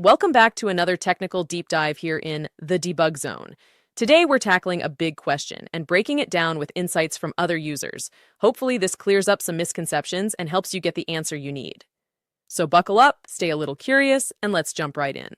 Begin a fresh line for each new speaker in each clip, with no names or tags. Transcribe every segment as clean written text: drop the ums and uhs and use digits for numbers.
Welcome back to another technical deep dive here in the debug zone. Today, we're tackling a big question and breaking it down with insights from other users. Hopefully, this clears up some misconceptions and helps you get the answer you need. So buckle up, stay a little curious, and let's jump right in.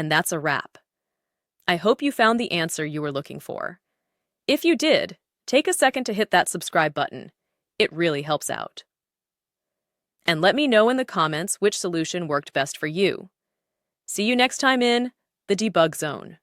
And that's a wrap. I hope you found the answer you were looking for. If you did, take a second to hit that subscribe button. It really helps out. And let me know in the comments which solution worked best for you. See you next time in the Debug Zone.